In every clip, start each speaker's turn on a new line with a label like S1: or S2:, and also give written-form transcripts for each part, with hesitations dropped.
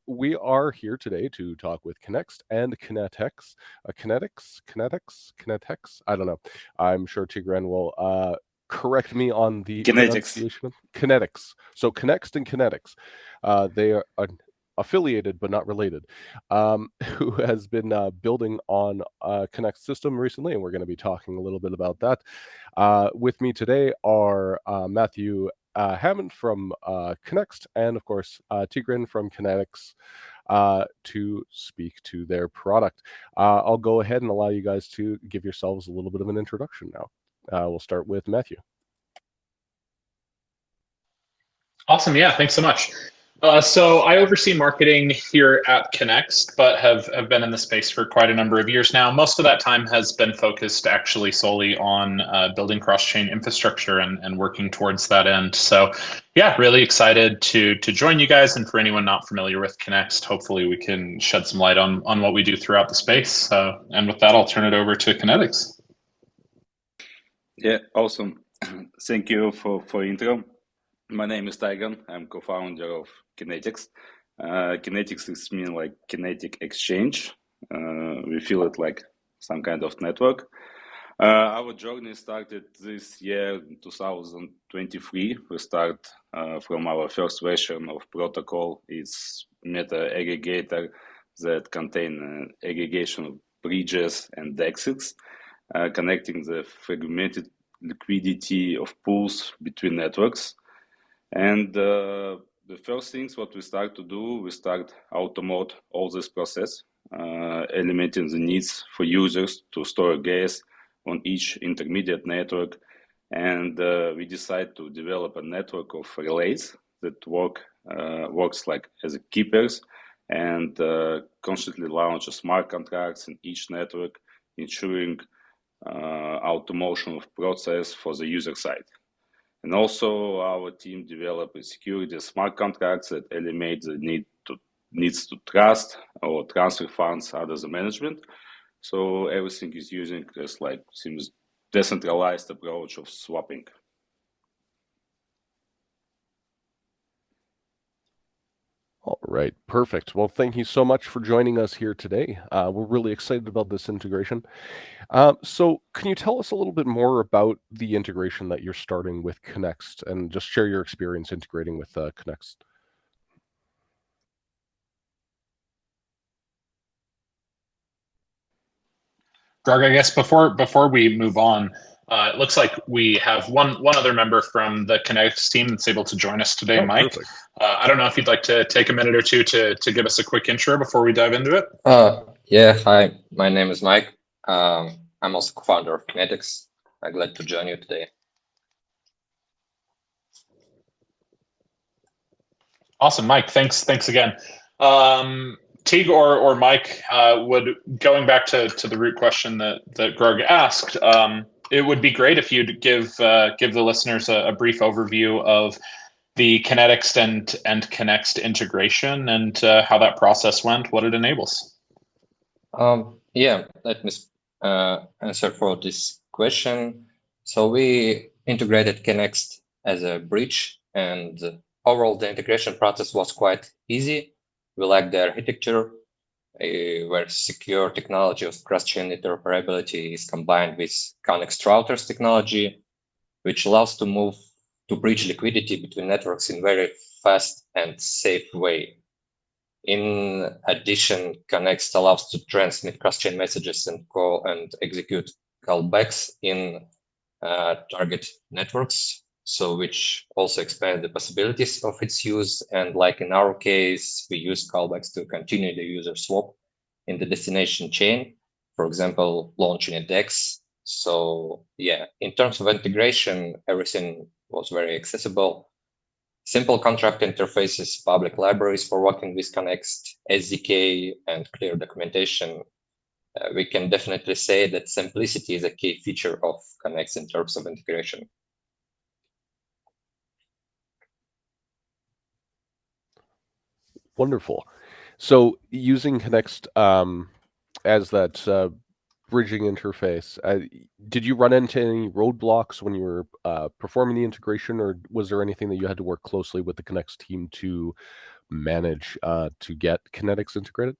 S1: we are here today to talk with Connext and Kinetex. Kinetex? I don't know. I'm sure Tigran will correct me on the
S2: Kinetex.
S1: pronunciation of Kinetics. So Connext and Kinetics. They are affiliated but not related, who has been building on Connect system recently, and we're going to be talking a little bit about that. With me today are Matthew Hammond from Connext, and of course Tigran from Kinetex to speak to their product. I'll go ahead and allow you guys to give yourselves a little bit of an introduction now. We'll start with Matthew.
S3: Awesome. Yeah, thanks so much. So I oversee marketing here at Connext, but have been in the space for quite a number of years now. Most of that time has been focused actually solely on building cross-chain infrastructure and working towards that end. So yeah, really excited to join you guys. And for anyone not familiar with Connext, hopefully we can shed some light on what we do throughout the space. And with that, I'll turn it over to Kinetex.
S2: Yeah, awesome. Thank you for intro. My name is Tigran. I'm co-founder of Kinetex. Kinetex is mean like kinetic exchange. We feel it like some kind of network. Our journey started this year, 2023. We start from our first version of protocol. It's meta aggregator that contain aggregation of bridges and dexes, connecting the fragmented liquidity of pools between networks. And the first things what we start to do, we start automate all this process, eliminating the needs for users to store gas on each intermediate network. And we decide to develop a network of relays that works like as keepers and constantly launch smart contracts in each network, ensuring automation of process for the user side. And also our team developed security smart contracts that eliminate the needs to trust or transfer funds under the management. So everything is using this like seems decentralized approach of swapping.
S1: All right, perfect. Well, thank you so much for joining us here today. We're really excited about this integration. So can you tell us a little bit more about the integration that you're starting with Connext and just share your experience integrating with Connext?
S3: Greg, I guess before we move on, it looks like we have one other member from the Kinetex team that's able to join us today, Mike. I don't know if you'd like to take a minute or two to give us a quick intro before we dive into it.
S4: Yeah, hi, my name is Mike. I'm also co-founder of Kinetex. I'm glad to join you today.
S3: Awesome, Mike. Thanks again. Tig or Mike, going back to the root question that Greg asked, it would be great if you'd give the listeners a brief overview of the Kinetex and Connext integration and how that process went, what it enables.
S4: Yeah, let me answer for this question. So we integrated Connext as a bridge, and overall the integration process was quite easy. We like the architecture, where secure technology of cross-chain interoperability is combined with Connext routers technology, which allows to bridge liquidity between networks in very fast and safe way. In addition, Connext allows to transmit cross-chain messages and call and execute callbacks in target networks, so which also expand the possibilities of its use. And like in our case, we use callbacks to continue the user swap in the destination chain, for example, launching a DEX. So yeah, in terms of integration, everything was very accessible. Simple contract interfaces, public libraries for working with Connext, SDK, and clear documentation. We can definitely say that simplicity is a key feature of Connext in terms of integration.
S1: Wonderful. So using Connext as that bridging interface, did you run into any roadblocks when you were performing the integration, or was there anything that you had to work closely with the Connext team to manage to get Kinetex integrated?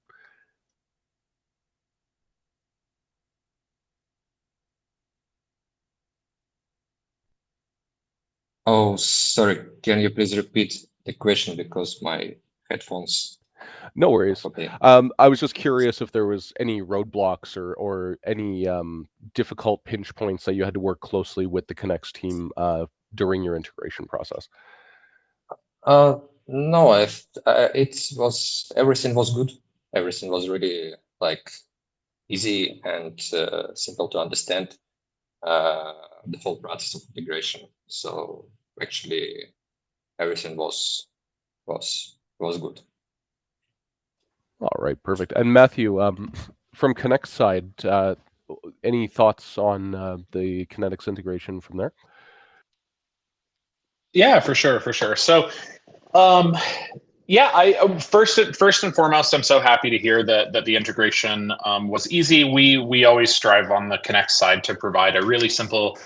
S4: Oh, sorry. Can you please repeat the question because my headphones?
S1: No worries.
S4: Okay.
S1: I was just curious if there was any roadblocks or any difficult pinch points that you had to work closely with the Connext team during your integration process.
S4: No, everything was good. Everything was really like easy and simple to understand. The whole process of integration. So actually, everything was good.
S1: All right, perfect. And Matthew, from Connect side, any thoughts on the Kinetex integration from there?
S3: Yeah, for sure, for sure. So, yeah, I first and foremost, I'm so happy to hear that the integration was easy. We always strive on the Connect side to provide a really simple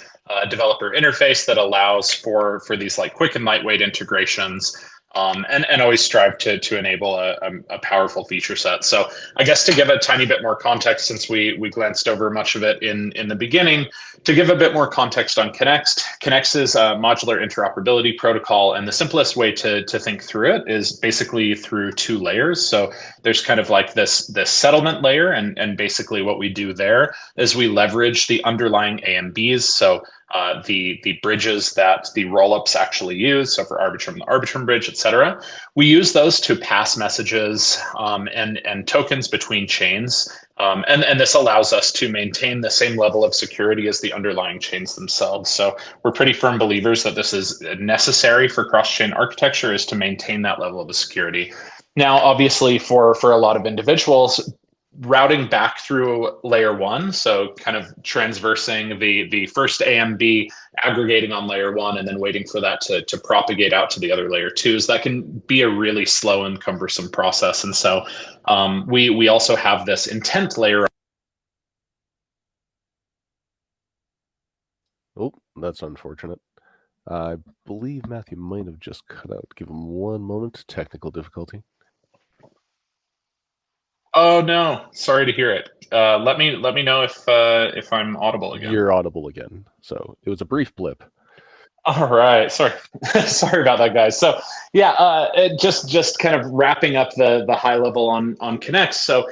S3: developer interface that allows for these like quick and lightweight integrations. And always strive to enable a powerful feature set. So I guess to give a tiny bit more context, since we glanced over much of it in the beginning, to give a bit more context on Connext, Connext is a modular interoperability protocol, and the simplest way to think through it is basically through two layers. So there's kind of like this settlement layer, and basically what we do there is we leverage the underlying AMBs. So the bridges that the rollups actually use. So for Arbitrum, the Arbitrum bridge, et cetera. We use those to pass messages and tokens between chains. And this allows us to maintain the same level of security as the underlying chains themselves. So we're pretty firm believers that this is necessary for cross-chain architecture, is to maintain that level of security. Now, obviously, for a lot of individuals, routing back through layer one, so kind of transversing the first AMB, aggregating on layer one, and then waiting for that to propagate out to the other layer twos, that can be a really slow and cumbersome process. And so we also have this intent layer.
S1: Oh, that's unfortunate. I believe Matthew might have just cut out. Give him one moment. Technical difficulty.
S3: Oh no, sorry to hear it. Let me know if I'm audible again.
S1: You're audible again. So it was a brief blip.
S3: All right, sorry, sorry about that, guys. So yeah, just kind of wrapping up the high level on Connext. So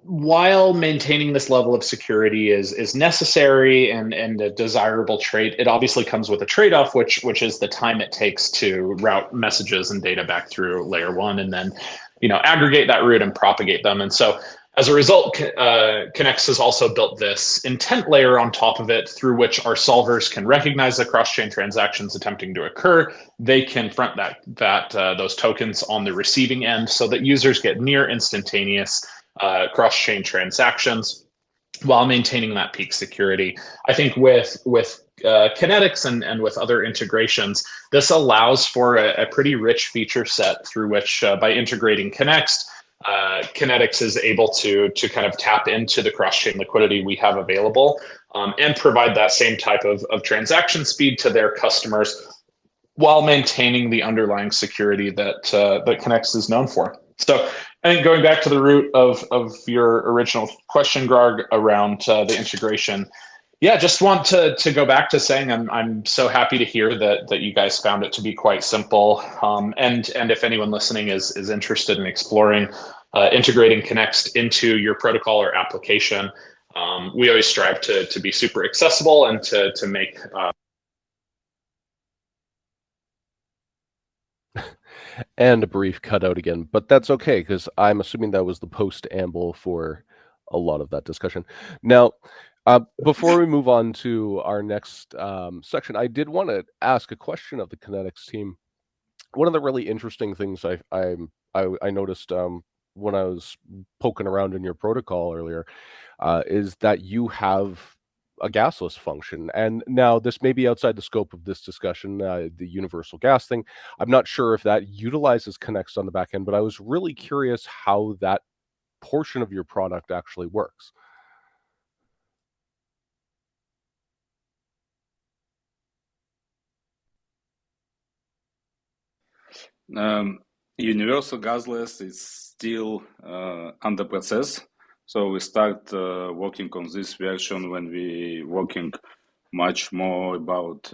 S3: while maintaining this level of security is necessary and a desirable trait, it obviously comes with a trade-off, which is the time it takes to route messages and data back through layer one, and then aggregate that route and propagate them. And so as a result, Connext has also built this intent layer on top of it, through which our solvers can recognize the cross-chain transactions attempting to occur. They can front those tokens on the receiving end, so that users get near instantaneous cross-chain transactions while maintaining that peak security. I think with Kinetex and with other integrations, this allows for a pretty rich feature set through which, by integrating Connext, Kinetex is able to kind of tap into the cross-chain liquidity we have available, and provide that same type of transaction speed to their customers while maintaining the underlying security that Connext is known for. So I think going back to the root of your original question, Grog, around the integration, yeah, just want to go back to saying I'm so happy to hear that you guys found it to be quite simple. And if anyone listening is interested in exploring integrating Connext into your protocol or application, we always strive to be super accessible and to make
S1: And a brief cutout again, but that's okay because I'm assuming that was the post-amble for a lot of that discussion. Now, before we move on to our next section, I did want to ask a question of the Kinetex team. One of the really interesting things I noticed when I was poking around in your protocol earlier is that you have a gasless function. And now this may be outside the scope of this discussion, the universal gas thing. I'm not sure if that utilizes Connext on the back end, but I was really curious how that portion of your product actually works.
S2: universal gasless is still under process. So we start working on this version when we working much more about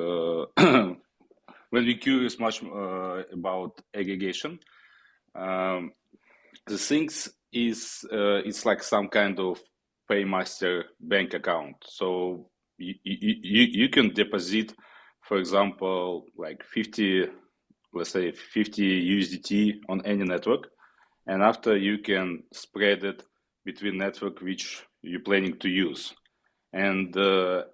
S2: when we curious much about aggregation. The things is it's like some kind of paymaster bank account. So you can deposit, for example, like 50, let's say 50 USDT on any network, and after you can spread it between network which you're planning to use. And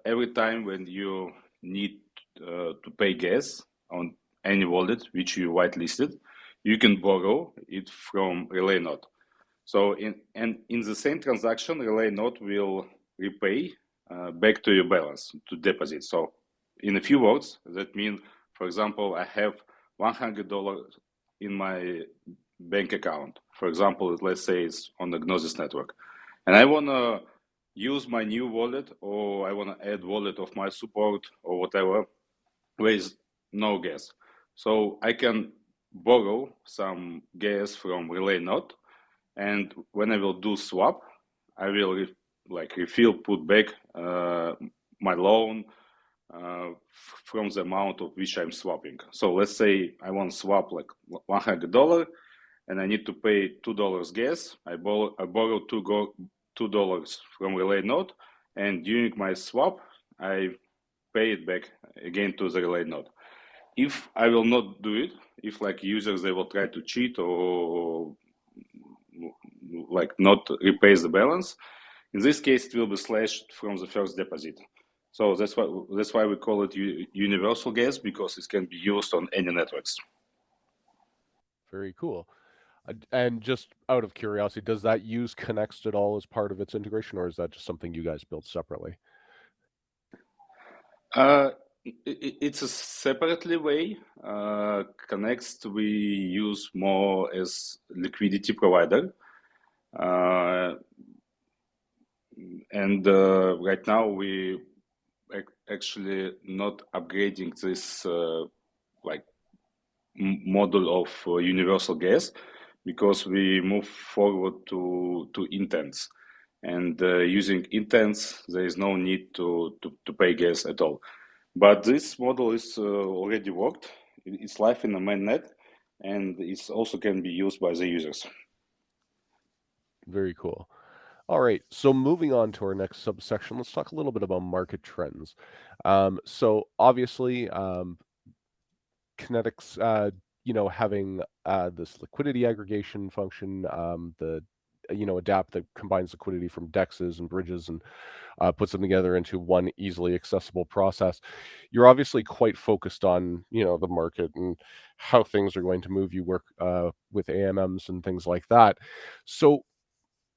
S2: every time when you need to pay gas on any wallet which you whitelisted, you can borrow it from relay node. So in the same transaction, relay node will repay back to your balance to deposit. So in a few words, that means, for example, I have $100 in my bank account. For example, let's say it's on the Gnosis network, and I want to use my new wallet, or I want to add wallet of my support or whatever, where is no gas. So I can borrow some gas from relay node, and when I will do swap, I will refill, put back my loan from the amount of which I'm swapping. So let's say I want to swap like $100, and I need to pay $2 gas. I borrow $2 from relay node, and during my swap, I pay it back again to the relay node. If I will not do it, if like users, they will try to cheat or like not repay the balance, in this case, it will be slashed from the first deposit. So that's why we call it universal gas, because it can be used on any networks.
S1: Very cool. And just out of curiosity, does that use Connext at all as part of its integration, or is that just something you guys built separately?
S2: It's a separately way. Connext we use more as liquidity provider. And right now we actually not upgrading this like model of universal gas, because we move forward to intents, and using intents there is no need to pay gas at all. But this model is already worked. It's live in the mainnet, and it also can be used by the users.
S1: Very cool. All right, so moving on to our next subsection, let's talk a little bit about market trends. So obviously, Kinetex, having this liquidity aggregation function, the adapt that combines liquidity from dexes and bridges and puts them together into one easily accessible process. You're obviously quite focused on the market and how things are going to move. You work with AMMs and things like that. So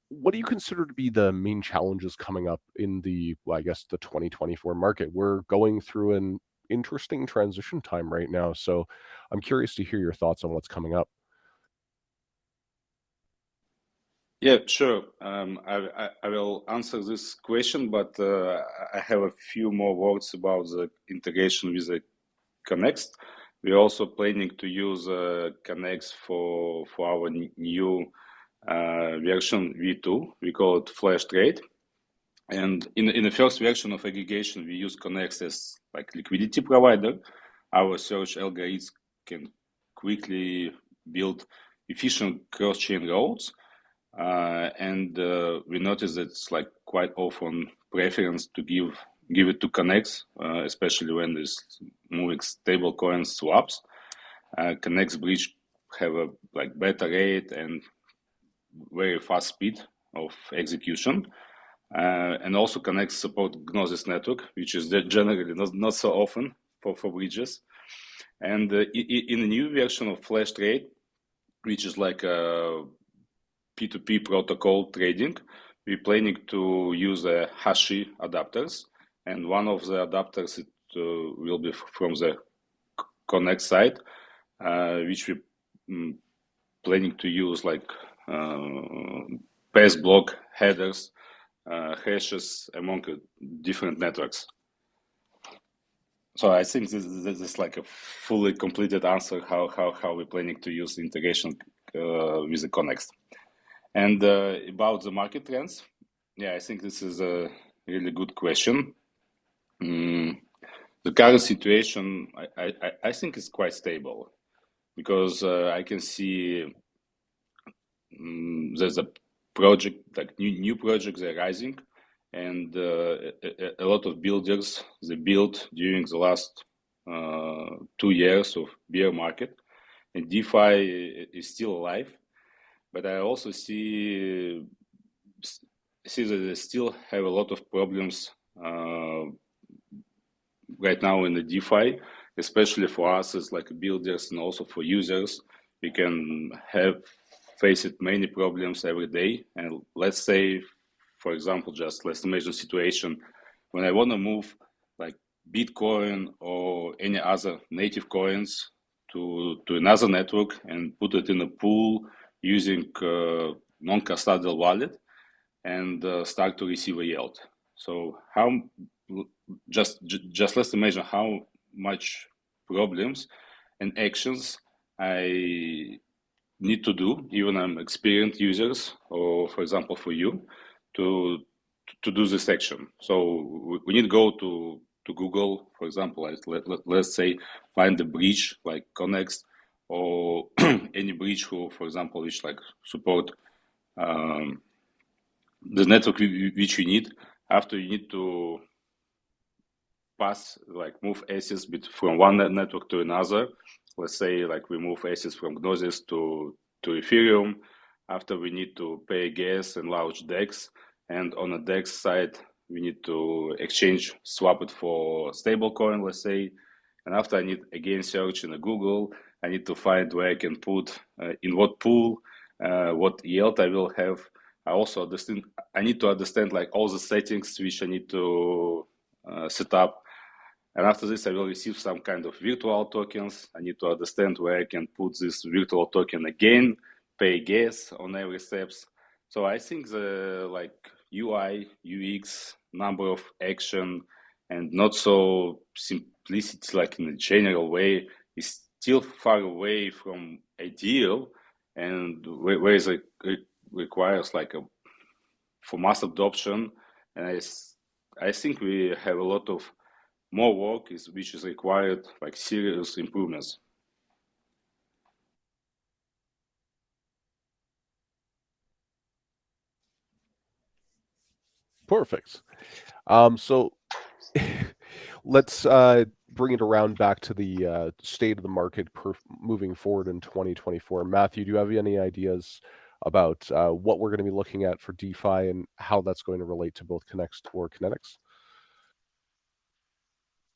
S1: what do you consider to be the main challenges coming up in the 2024 market? We're going through an interesting transition time right now, so I'm curious to hear your thoughts on what's coming up.
S2: Yeah, sure. I will answer this question, but I have a few more words about the integration with the Connext. We're also planning to use Connext for our new version V2. We call it Flash Trade. And in the first version of aggregation, we use Connext as like liquidity provider. Our search algorithms can quickly build efficient cross-chain routes. And we notice that it's like quite often preference to give it to Connext, especially when there's moving stable coin swaps. Connext bridge have a like better rate and very fast speed of execution. And also Connext support Gnosis network, which is generally not so often for bridges. And in the new version of Flash Trade, which is like a P2P protocol trading, we're planning to use Hashi adapters, and one of the adapters will be from the Connext side, which we're planning to use like pass block headers, hashes among different networks. So I think this is like a fully completed answer how we're planning to use integration with the Connext. And about the market trends, yeah, I think this is a really good question. The current situation, I think, is quite stable, because I can see there's a project, like new projects are rising, and a lot of builders, they built during the last 2 years of bear market, and DeFi is still alive. But I also see that they still have a lot of problems right now in the DeFi, especially for us as like builders and also for users. We can face many problems every day. And let's say, for example, let's imagine a situation when I want to move like Bitcoin or any other native coins to another network and put it in a pool using non-custodial wallet and start to receive a yield. So just let's imagine how much problems and actions I need to do, even I'm experienced users, or for example for you, to do this action. So we need to go to Google, for example, let's say find a bridge like Connext or any bridge who, for example, which like support the network which we need. After you need to pass, like move assets from one network to another. Let's say like we move assets from Gnosis to Ethereum. After we need to pay gas and launch DEX, and on the DEX side we need to swap it for stablecoin, let's say. And after I need again search in Google, I need to find where I can put in what pool, what yield I will have. I need to understand like all the settings which I need to set up. And after this, I will receive some kind of virtual tokens. I need to understand where I can put this virtual token again, pay gas on every steps. So I think the like UI, UX, number of action, and not so simplicity like in a general way is still far away from ideal, and where it requires like for mass adoption. And I think we have a lot of more work which is required, like serious improvements.
S1: Perfect. So let's bring it around back to the state of the market moving forward in 2024. Matthew, do you have any ideas about what we're going to be looking at for DeFi and how that's going to relate to both Connext or Kinetex?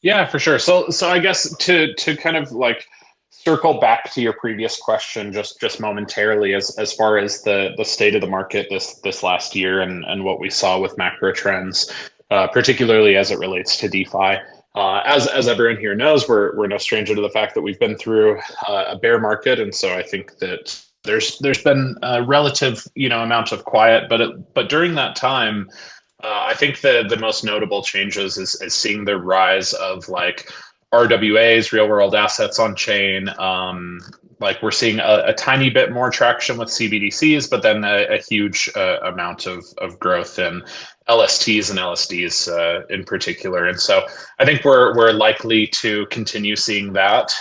S3: Yeah, for sure. So I guess to kind of like circle back to your previous question just momentarily, as far as the state of the market this last year and what we saw with macro trends, particularly as it relates to DeFi. As everyone here knows, we're no stranger to the fact that we've been through a bear market, and so I think that there's been a relative amount of quiet, but during that time, I think the most notable changes is seeing the rise of like RWAs, real world assets on chain. Like we're seeing a tiny bit more traction with CBDCs, but then a huge amount of growth in LSTs and LSDs in particular. And so I think we're likely to continue seeing that.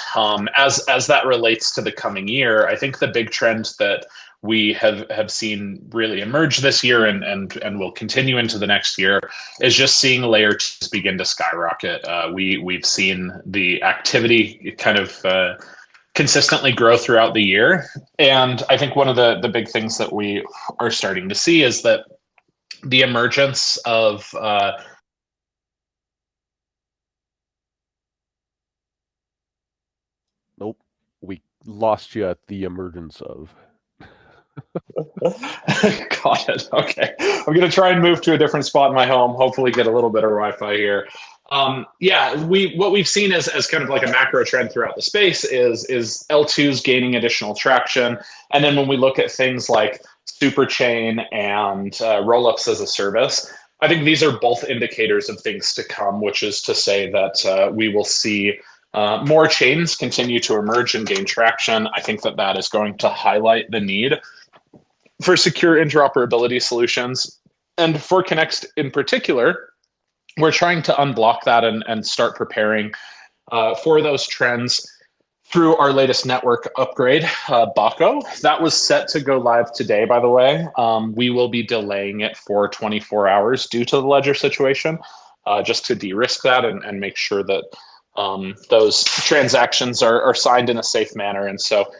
S3: As that relates to the coming year, I think the big trend that we have seen really emerge this year and will continue into the next year is just seeing layer 2s begin to skyrocket. We've seen the activity kind of consistently grow throughout the year. And I think one of the big things that we are starting to see is that the emergence of
S1: Nope, we lost you at the emergence of.
S3: Got it. Okay. I'm going to try and move to a different spot in my home, hopefully get a little bit of Wi-Fi here. Yeah, what we've seen as kind of like a macro trend throughout the space is L2s gaining additional traction. And then when we look at things like Superchain and rollups as a service, I think these are both indicators of things to come, which is to say that we will see more chains continue to emerge and gain traction. I think that that is going to highlight the need for secure interoperability solutions. And for Connext in particular, we're trying to unblock that and start preparing for those trends through our latest network upgrade, Baco. That was set to go live today, by the way. We will be delaying it for 24 hours due to the ledger situation, just to de-risk that and make sure that those transactions are signed in a safe manner. And so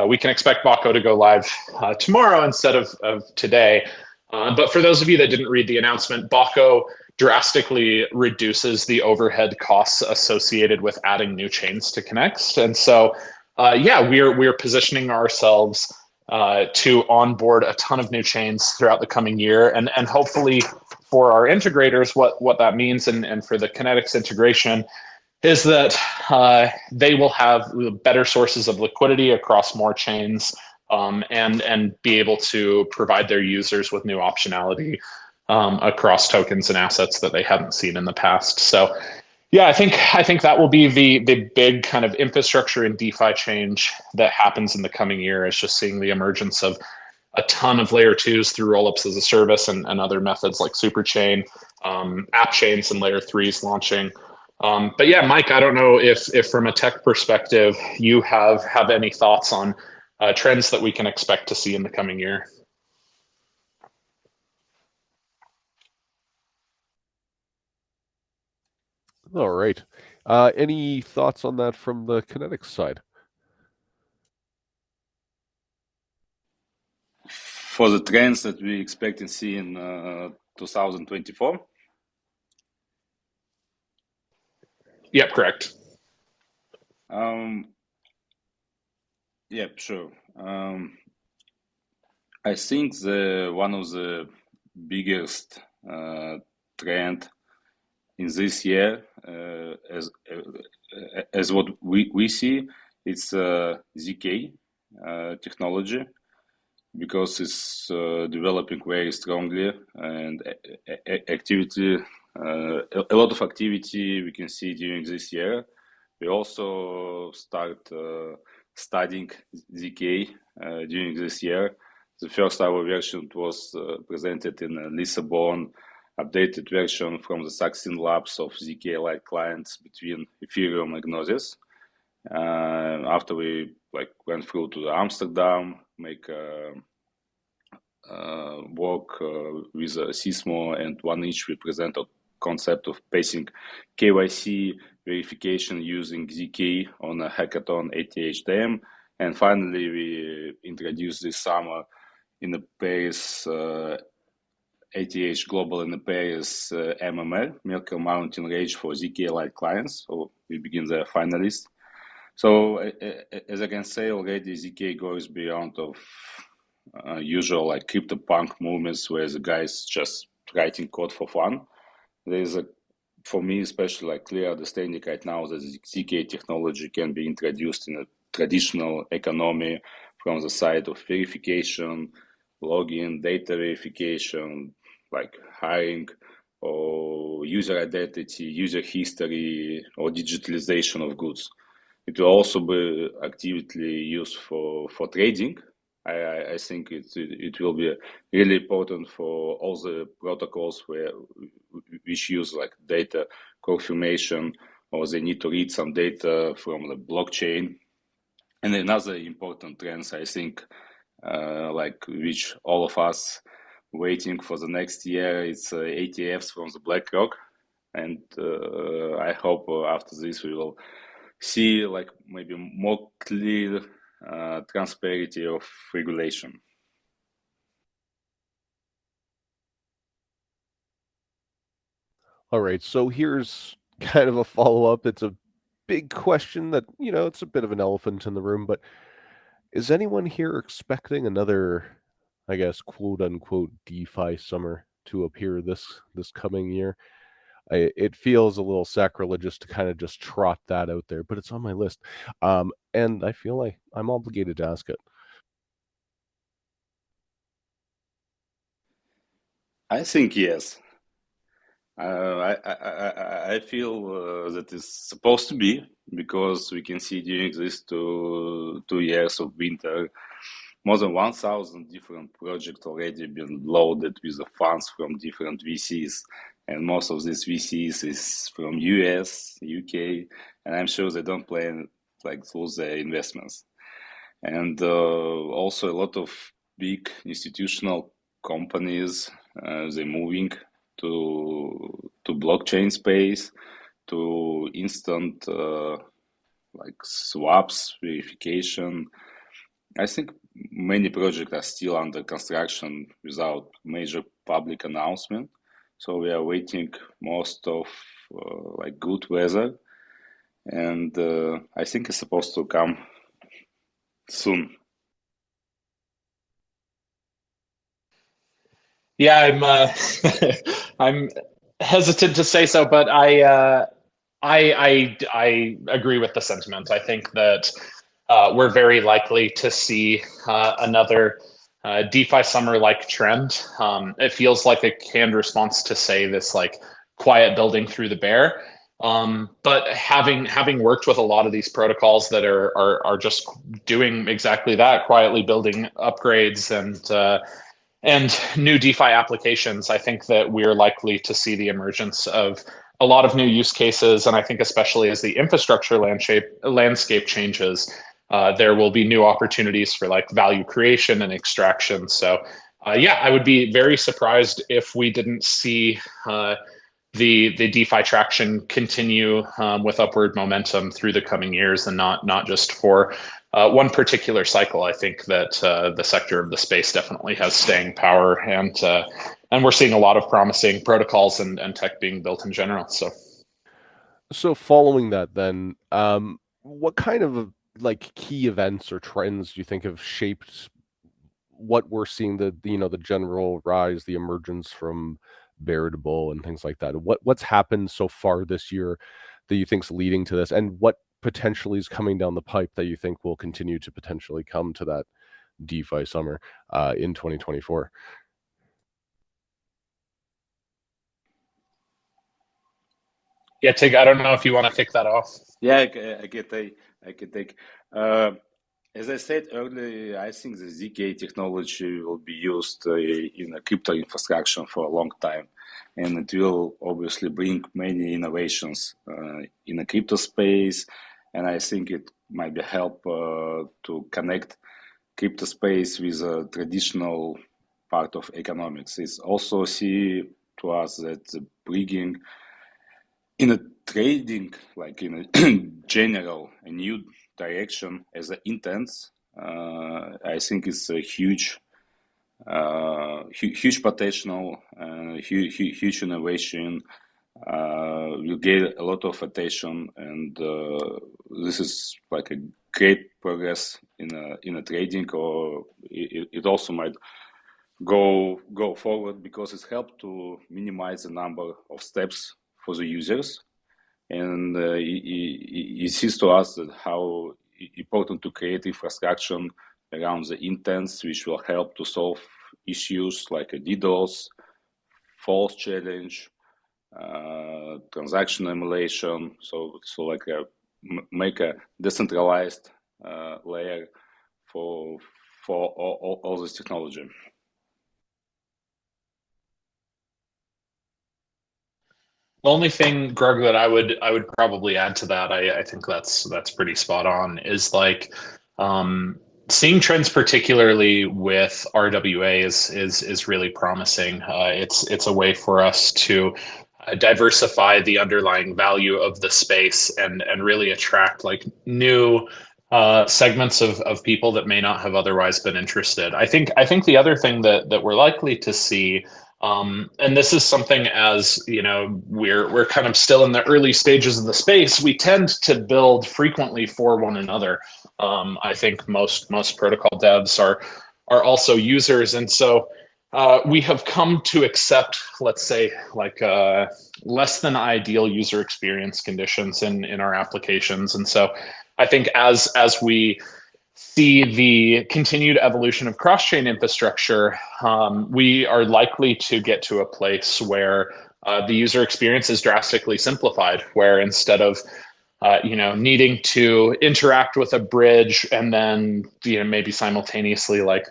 S3: we can expect Baco to go live tomorrow instead of today. But for those of you that didn't read the announcement, Baco drastically reduces the overhead costs associated with adding new chains to Connext. And so, yeah, we're positioning ourselves to onboard a ton of new chains throughout the coming year. And hopefully for our integrators, what that means and for the Kinetex integration is that they will have better sources of liquidity across more chains, and be able to provide their users with new optionality across tokens and assets that they haven't seen in the past. So yeah, I think that will be the big kind of infrastructure and DeFi change that happens in the coming year, is just seeing the emergence of a ton of layer twos through rollups as a service and other methods like Superchain, app chains and layer threes launching. But yeah, Mike, I don't know if from a tech perspective, you have any thoughts on trends that we can expect to see in the coming year.
S1: All right. Any thoughts on that from the Kinetex side?
S2: For the trends that we expect to see in 2024?
S3: Yep, correct.
S2: Yeah, sure. I think one of the biggest trend in this year, as what we see, it's ZK technology, because it's developing very strongly, and activity, a lot of activity we can see during this year. We also start studying ZK during this year. The first our version was presented in Lisbon, updated version from the Saxon labs of ZK-like clients between Ethereum and Gnosis. After we went through to Amsterdam, make work with Sysmo and 1inch, we present a concept of pacing KYC verification using ZK on a hackathon ATHDM. And finally, we introduced this summer in the Paris ATH Global in the Paris MMR, Merkle Mountain Range for ZK-like clients. So we begin the finalist. So as I can say already, ZK goes beyond of usual CryptoPunk movements where the guys just writing code for fun. There is for me especially clear understanding right now that ZK technology can be introduced in a traditional economy from the side of verification, login, data verification, like hiring or user identity, user history, or digitalization of goods. It will also be actively used for trading. I think it will be really important for all the protocols which use data confirmation, or they need to read some data from the blockchain. And another important trends, I think, which all of us waiting for the next year, it's ATFs from the BlackRock. And I hope after this we will see maybe more clear transparency of regulation.
S1: All right, so here's kind of a follow-up. It's a big question that, it's a bit of an elephant in the room, but is anyone here expecting another, I guess, quote unquote DeFi summer to appear this coming year? It feels a little sacrilegious to kind of just trot that out there, but it's on my list. And I feel like I'm obligated to ask it.
S2: I think yes. I feel that it's supposed to be, because we can see during these 2 years of winter, more than 1,000 different projects already been loaded with the funds from different VCs, and most of these VCs is from US, UK, and I'm sure they don't plan like lose their investments. And also a lot of big institutional companies, they're moving to blockchain space, to instant like swaps verification. I think many projects are still under construction without major public announcement, so we are waiting most of like good weather, and I think it's supposed to come soon.
S3: Yeah, I'm hesitant to say so, but I agree with the sentiment. I think that we're very likely to see another DeFi summer like trend. It feels like a canned response to say this like quiet building through the bear. But having worked with a lot of these protocols that are just doing exactly that, quietly building upgrades and new DeFi applications, I think that we're likely to see the emergence of a lot of new use cases. And I think especially as the infrastructure landscape changes, there will be new opportunities for like value creation and extraction. So yeah, I would be very surprised if we didn't see the DeFi traction continue with upward momentum through the coming years, and not just for one particular cycle. I think that the sector of the space definitely has staying power, and we're seeing a lot of promising protocols and tech being built in general.
S1: So following that, then, what kind of like key events or trends do you think have shaped what we're seeing, the the general rise, the emergence from bear to bull and things like that? What's happened so far this year that you think's leading to this, and what potentially is coming down the pipe that you think will continue to potentially come to that DeFi summer in 2024?
S3: Yeah, Tig, I don't know if you want to kick that off.
S2: Yeah, I can take. As I said earlier, I think the ZK technology will be used in a crypto infrastructure for a long time, and it will obviously bring many innovations in the crypto space. And I think it might be help to connect crypto space with a traditional part of economics. It's also see to us that bringing in a trading, like in a general, a new direction as an intents, I think it's a huge potential, huge innovation. Will get a lot of attention, and this is like a great progress in a trading, or it also might go forward, because it's helped to minimize the number of steps for the users. And it seems to us that how important to create infrastructure around the intents, which will help to solve issues like a DDoS, false challenge, transaction emulation. So like make a decentralized layer for all this technology.
S3: The only thing, Greg, that I would probably add to that, I think that's pretty spot on, is like seeing trends particularly with RWA is really promising. It's a way for us to diversify the underlying value of the space and really attract like new segments of people that may not have otherwise been interested. I think the other thing that we're likely to see, and this is something, as you know, we're kind of still in the early stages of the space, we tend to build frequently for one another. I think most protocol devs are also users, and so we have come to accept, let's say, like less than ideal user experience conditions in our applications. And so I think as we see the continued evolution of cross-chain infrastructure, we are likely to get to a place where the user experience is drastically simplified, where instead of needing to interact with a bridge and then maybe simultaneously like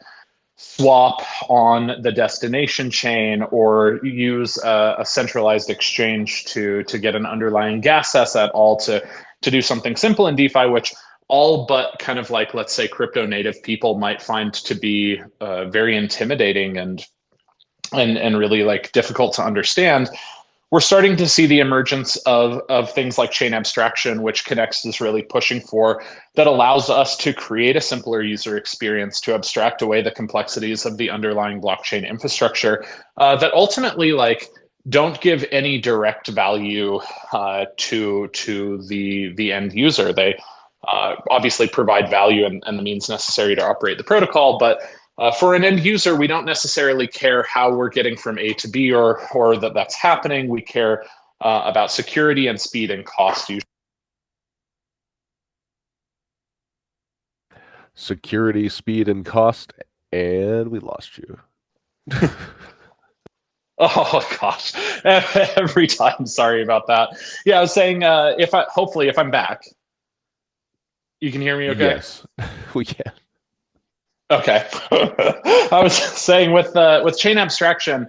S3: swap on the destination chain or use a centralized exchange to get an underlying gas asset, all to do something simple in DeFi, which all but kind of like, let's say, crypto native people might find to be very intimidating and really like difficult to understand. We're starting to see the emergence of things like chain abstraction, which Connext is really pushing for, that allows us to create a simpler user experience to abstract away the complexities of the underlying blockchain infrastructure that ultimately like don't give any direct value to the end user. They obviously provide value and the means necessary to operate the protocol, but for an end user, we don't necessarily care how we're getting from A to B or that's happening. We care about security and speed and cost.
S1: Security, speed, and cost, and we lost you.
S3: Oh gosh, every time. Sorry about that. Yeah, I was saying hopefully if I'm back, you can hear me okay?
S1: Yes, we can.
S3: Okay. I was saying with chain abstraction,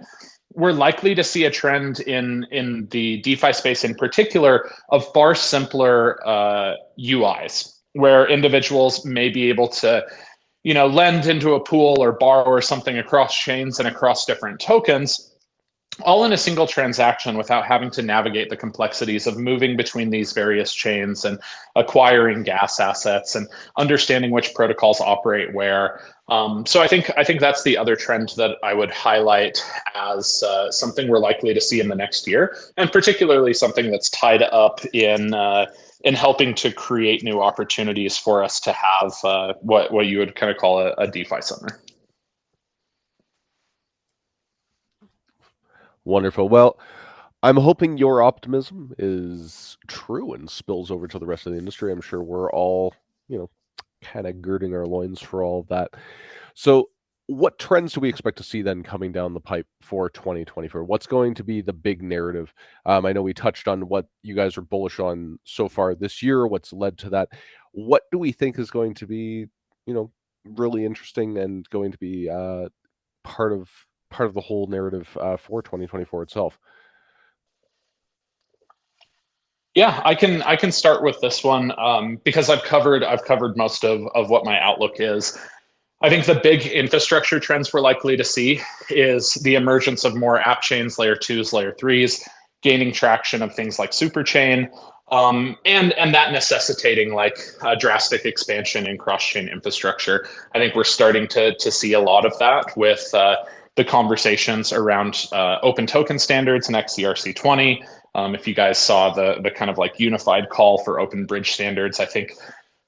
S3: we're likely to see a trend in the DeFi space in particular of far simpler UIs, where individuals may be able to, lend into a pool or borrow or something across chains and across different tokens, all in a single transaction without having to navigate the complexities of moving between these various chains and acquiring gas assets and understanding which protocols operate where. So I think that's the other trend that I would highlight as something we're likely to see in the next year, and particularly something that's tied up in helping to create new opportunities for us to have what you would kind of call a DeFi summer.
S1: Wonderful. Well, I'm hoping your optimism is true and spills over to the rest of the industry. I'm sure we're all, kind of girding our loins for all of that. So, what trends do we expect to see then coming down the pipe for 2024? What's going to be the big narrative? I know we touched on what you guys are bullish on so far this year, what's led to that. What do we think is going to be, really interesting and going to be part of the whole narrative for 2024 itself?
S3: Yeah, I can start with this one because I've covered most of what my outlook is. I think the big infrastructure trends we're likely to see is the emergence of more app chains, layer twos, layer threes, gaining traction of things like superchain, and that necessitating like a drastic expansion in cross-chain infrastructure. I think we're starting to see a lot of that with the conversations around open token standards and XCRC20. If you guys saw the kind of like unified call for open bridge standards, I think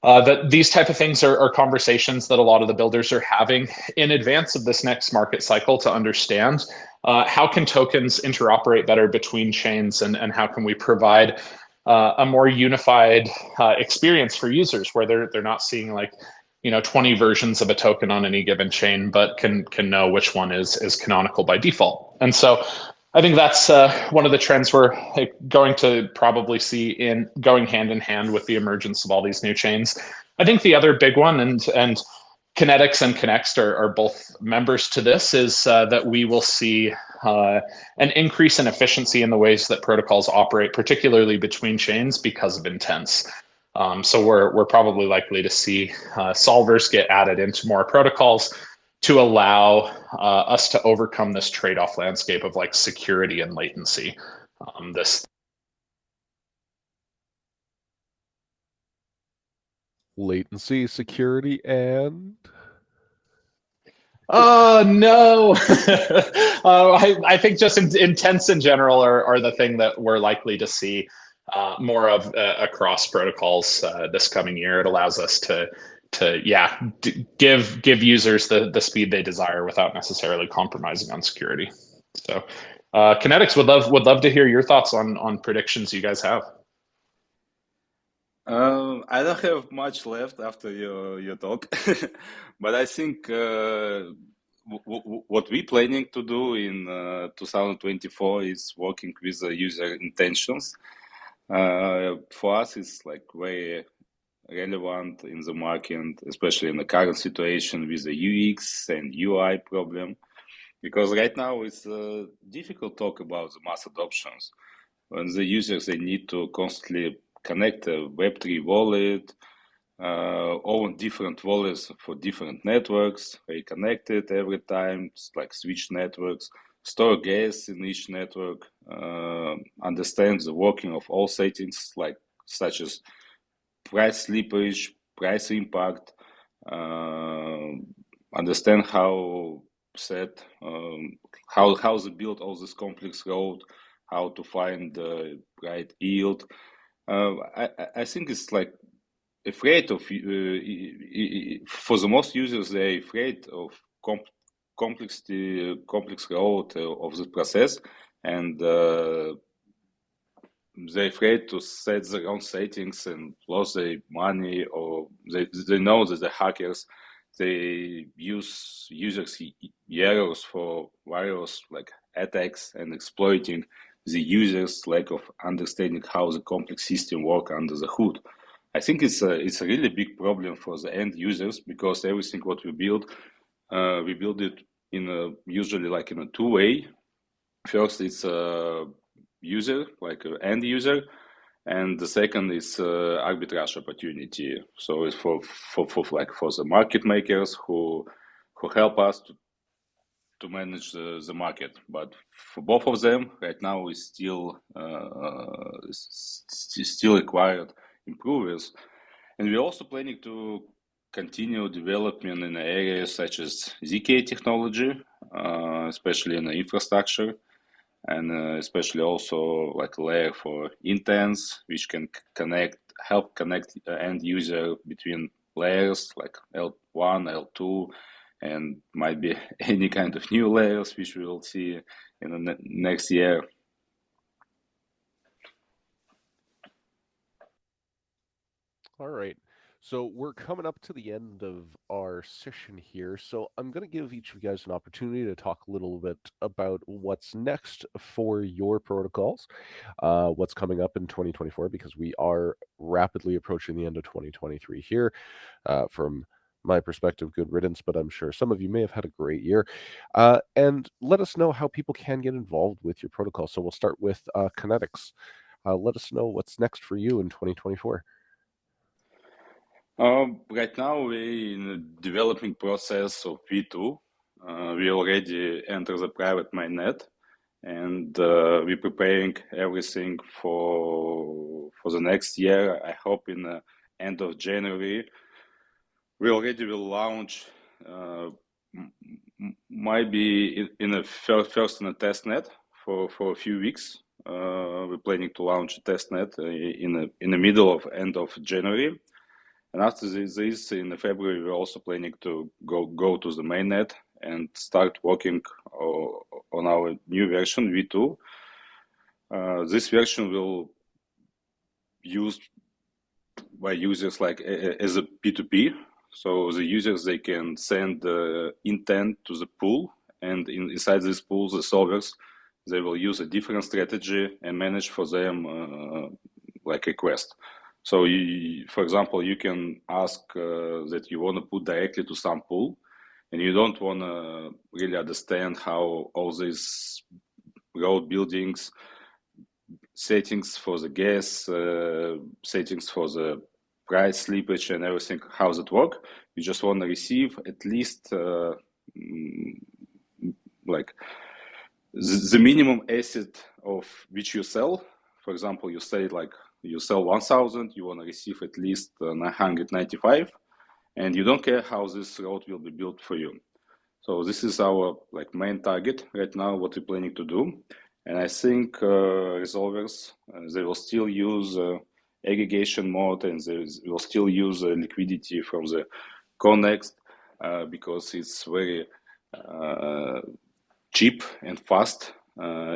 S3: that these type of things are conversations that a lot of the builders are having in advance of this next market cycle to understand how can tokens interoperate better between chains and how can we provide a more unified experience for users where they're not seeing like 20 versions of a token on any given chain, but can know which one is canonical by default. And so I think that's one of the trends we're going to probably see in going hand in hand with the emergence of all these new chains. I think the other big one, and Kinetex and Connext are both members to this, is that we will see an increase in efficiency in the ways that protocols operate, particularly between chains because of intents. So we're probably likely to see solvers get added into more protocols to allow us to overcome this trade-off landscape of like security and latency. This
S1: Latency, security, and
S3: oh no! I think just intents in general are the thing that we're likely to see more of across protocols this coming year. It allows us to give users the speed they desire without necessarily compromising on security. So Kinetex would love to hear your thoughts on predictions you guys have.
S2: I don't have much left after your talk, but I think what we're planning to do in 2024 is working with the user intentions. For us, it's like very relevant in the market, especially in the current situation with the UX and UI problem, because right now it's difficult to talk about the mass adoptions when the users they need to constantly connect a Web3 wallet, own different wallets for different networks, they connect it every time, it's like switch networks, store gas in each network, understand the working of all settings like such as price slippage, price impact, understand how set, how to build all this complex road, how to find the right yield. I think it's like afraid of for the most users they're afraid of complex road of the process, and they're afraid to set their own settings and lose their money, or they know that the hackers they use users errors for various like attacks and exploiting the users' lack of understanding how the complex system work under the hood. I think it's a really big problem for the end users, because everything what we build it in a usually like in a two-way. First, it's a user, like an end user, and the second is arbitrage opportunity. So it's for the market makers who help us to manage the market. But for both of them, right now is still required improvements. And we're also planning to continue development in areas such as ZK technology, especially in the infrastructure, and especially also like a layer for intents, which can help connect end user between layers like L1, L2, and might be any kind of new layers which we will see in the next year.
S1: All right. So we're coming up to the end of our session here. So I'm going to give each of you guys an opportunity to talk a little bit about what's next for your protocols, what's coming up in 2024, because we are rapidly approaching the end of 2023 here. From my perspective, good riddance, but I'm sure some of you may have had a great year. And let us know how people can get involved with your protocol. So we'll start with Kinetex. Let us know what's next for you in 2024.
S2: Right now we're in the developing process of V2. We already entered the private mainnet, and we're preparing everything for the next year. I hope in the end of January we already will launch, might be in a first in a test net for a few weeks. We're planning to launch a test net in the middle of end of January. And after this, in February, we're also planning to go to the mainnet and start working on our new version, V2. This version will used by users like as a P2P. So the users, they can send the intent to the pool, and inside this pool, the solvers, they will use a different strategy and manage for them like request. So, for example, you can ask that you want to put directly to some pool, and you don't want to really understand how all these road buildings, settings for the gas, settings for the price slippage and everything, how does it work. You just want to receive at least like the minimum asset of which you sell. For example, you say like you sell 1,000, you want to receive at least 995, and you don't care how this road will be built for you. So this is our like main target right now, what we're planning to do. And I think resolvers, they will still use aggregation mode, and they will still use liquidity from the Connext because it's very cheap and fast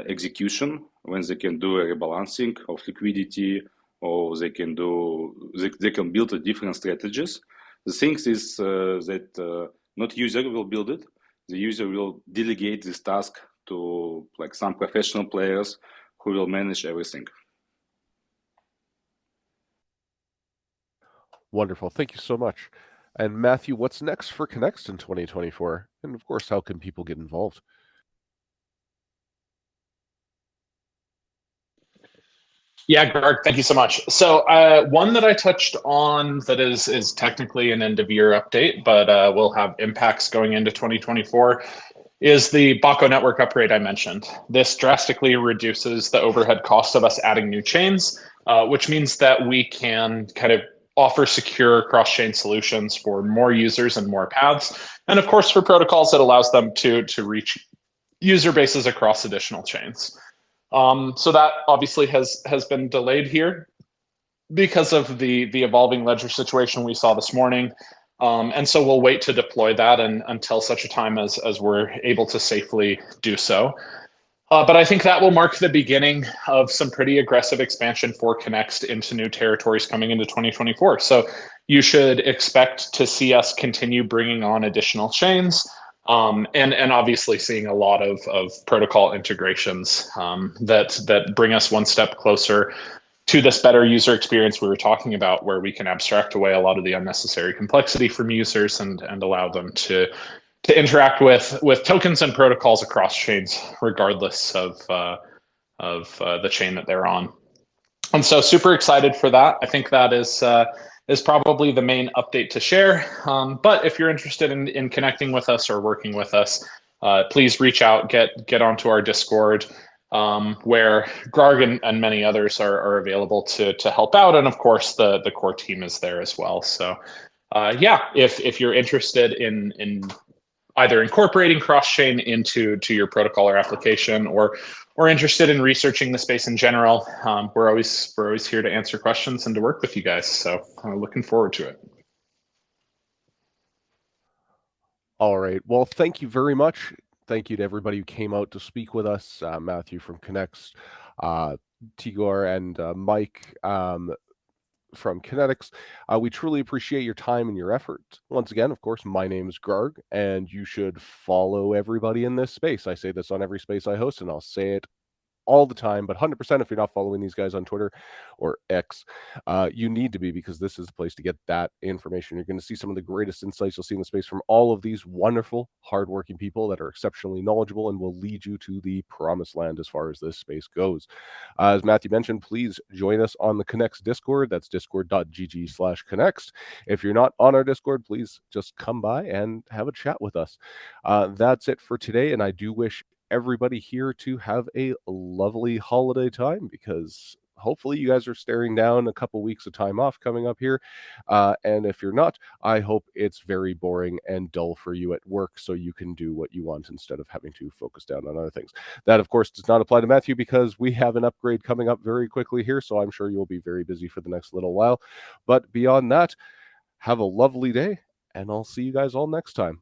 S2: execution when they can do a rebalancing of liquidity, or they can build different strategies. The thing is that not user will build it. the user will delegate this task to like some professional players who will manage everything.
S1: Wonderful. Thank you so much. And Matthew, what's next for Connext in 2024? And of course, how can people get involved?
S3: Yeah, Greg, thank you so much. So one that I touched on that is technically an end of year update, but will have impacts going into 2024 is the Baco network upgrade I mentioned. This drastically reduces the overhead cost of us adding new chains, which means that we can kind of offer secure cross-chain solutions for more users and more paths. And of course, for protocols, it allows them to reach user bases across additional chains. So that obviously has been delayed here because of the evolving ledger situation we saw this morning. And so we'll wait to deploy that until such a time as we're able to safely do so. But I think that will mark the beginning of some pretty aggressive expansion for Connext into new territories coming into 2024. So you should expect to see us continue bringing on additional chains, and obviously seeing a lot of protocol integrations that bring us one step closer to this better user experience we were talking about, where we can abstract away a lot of the unnecessary complexity from users and allow them to interact with tokens and protocols across chains, regardless of the chain that they're on. And so super excited for that. I think that is probably the main update to share. But if you're interested in connecting with us or working with us, please reach out, get onto our Discord, where Grarg and many others are available to help out. And of course, the core team is there as well. So yeah, if you're interested in either incorporating cross-chain into your protocol or application, or interested in researching the space in general, we're always here to answer questions and to work with you guys. So looking forward to it.
S1: All right. Well, thank you very much. Thank you to everybody who came out to speak with us. Matthew from Connext, Tigor, and Mike from Kinetex. We truly appreciate your time and your effort. Once again, of course, my name is Grarg, and you should follow everybody in this space. I say this on every space I host, and I'll say it all the time, but 100% if you're not following these guys on Twitter or X, you need to be, because this is the place to get that information. You're going to see some of the greatest insights you'll see in the space from all of these wonderful, hardworking people that are exceptionally knowledgeable and will lead you to the promised land as far as this space goes. As Matthew mentioned, please join us on the Connext Discord. That's discord.gg/Connext. If you're not on our Discord, please just come by and have a chat with us. That's it for today, and I do wish everybody here to have a lovely holiday time, because hopefully you guys are staring down a couple weeks of time off coming up here. And if you're not, I hope it's very boring and dull for you at work, so you can do what you want instead of having to focus down on other things. That, of course, does not apply to Matthew, because we have an upgrade coming up very quickly here, so I'm sure you'll be very busy for the next little while. But beyond that, have a lovely day, and I'll see you guys all next time.